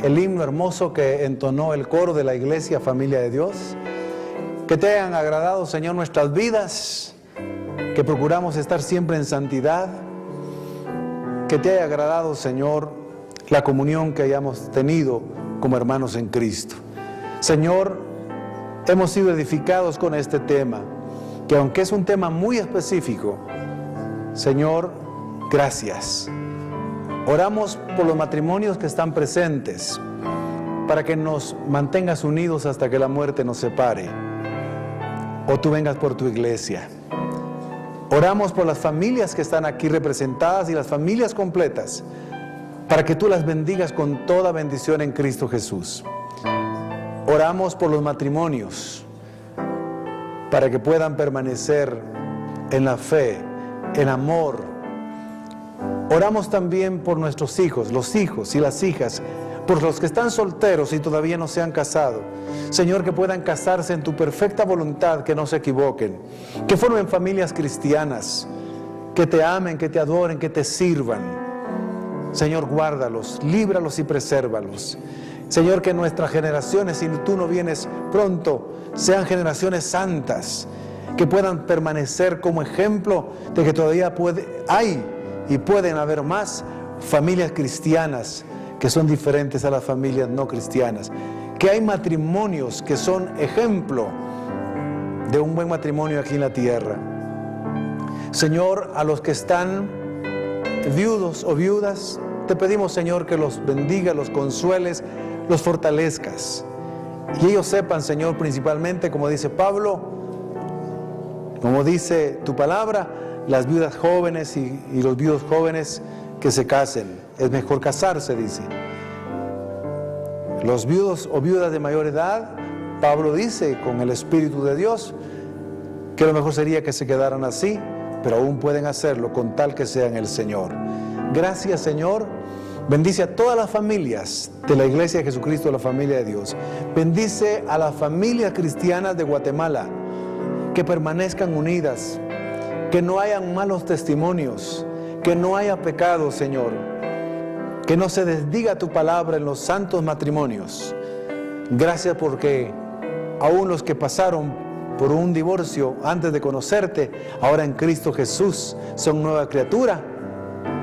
el himno hermoso que entonó el coro de la iglesia Familia de Dios. Que te hayan agradado, Señor, nuestras vidas, que procuramos estar siempre en santidad. Que te haya agradado, Señor, la comunión que hayamos tenido como hermanos en Cristo. Señor, hemos sido edificados con este tema, que aunque es un tema muy específico, Señor, gracias. Oramos por los matrimonios que están presentes, para que nos mantengas unidos hasta que la muerte nos separe, o tú vengas por tu iglesia. Oramos por las familias que están aquí representadas y las familias completas, para que tú las bendigas con toda bendición en Cristo Jesús. Oramos por los matrimonios, para que puedan permanecer en la fe, en amor. Oramos también por nuestros hijos, los hijos y las hijas, por los que están solteros y todavía no se han casado. Señor, que puedan casarse en tu perfecta voluntad, que no se equivoquen, que formen familias cristianas, que te amen, que te adoren, que te sirvan. Señor, guárdalos, líbralos y presérvalos. Señor, que nuestras generaciones, si tú no vienes pronto, sean generaciones santas, que puedan permanecer como ejemplo de que todavía hay y pueden haber más familias cristianas que son diferentes a las familias no cristianas, que hay matrimonios que son ejemplo de un buen matrimonio aquí en la tierra. Señor, a los que están viudos o viudas, te pedimos, Señor, que los bendiga, los consueles, los fortalezcas, y ellos sepan, Señor, principalmente, como dice Pablo, como dice tu palabra, las viudas jóvenes y los viudos jóvenes que se casen. Es mejor casarse, dice. Los viudos o viudas de mayor edad, Pablo dice, con el Espíritu de Dios, que lo mejor sería que se quedaran así, pero aún pueden hacerlo con tal que sea en el Señor. Gracias, Señor, Bendice a todas las familias de la Iglesia de Jesucristo, la familia de Dios. Bendice a las familias cristianas de Guatemala, que permanezcan unidas, que no hayan malos testimonios, que no haya pecado, Señor, que no se desdiga tu palabra en los santos matrimonios. Gracias porque aún los que pasaron por un divorcio antes de conocerte, ahora en Cristo Jesús son nueva criatura.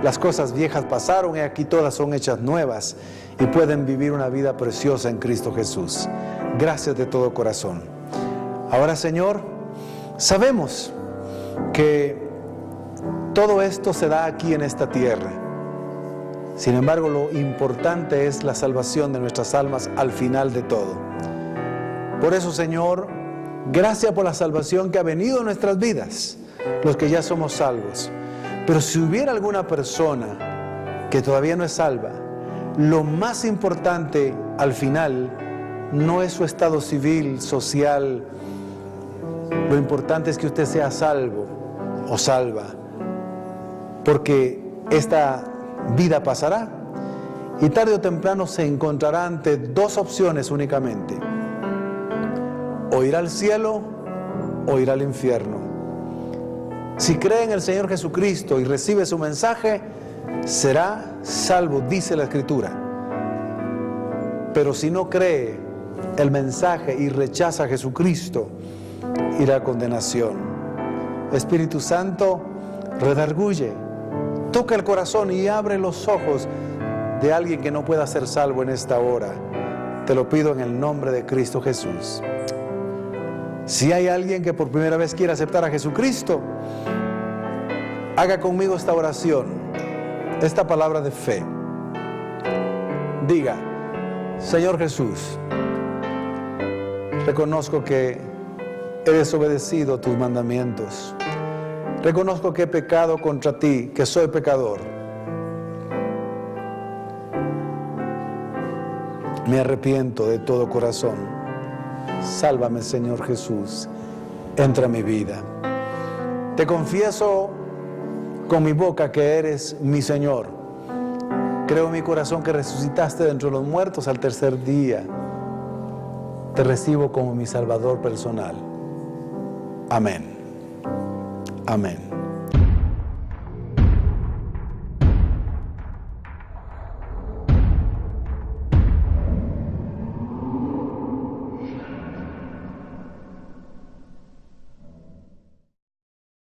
Las cosas viejas pasaron y aquí todas son hechas nuevas y pueden vivir una vida preciosa en Cristo Jesús. Gracias de todo corazón. Ahora, Señor, sabemos que todo esto se da aquí en esta tierra. Sin embargo, lo importante es la salvación de nuestras almas al final de todo. Por eso, Señor, gracias por la salvación que ha venido en nuestras vidas, los que ya somos salvos. Pero si hubiera alguna persona que todavía no es salva, lo más importante al final no es su estado civil, social. Lo importante es que usted sea salvo o salva, porque esta vida pasará y tarde o temprano se encontrará ante dos opciones únicamente: o ir al cielo o ir al infierno. Si cree en el Señor Jesucristo y recibe su mensaje, será salvo, dice la Escritura. Pero si no cree el mensaje y rechaza a Jesucristo, irá a condenación. Espíritu Santo, redarguye, toca el corazón y abre los ojos de alguien que no pueda ser salvo en esta hora. Te lo pido en el nombre de Cristo Jesús. Si hay alguien que por primera vez quiere aceptar a Jesucristo, haga conmigo esta oración, esta palabra de fe. Diga: Señor Jesús, reconozco que he desobedecido tus mandamientos. Reconozco que he pecado contra ti, que soy pecador. Me arrepiento de todo corazón. Sálvame, Señor Jesús. Entra a mi vida. Te confieso con mi boca que eres mi Señor. Creo en mi corazón que resucitaste de entre los muertos al tercer día. Te recibo como mi Salvador personal. Amén. Amén.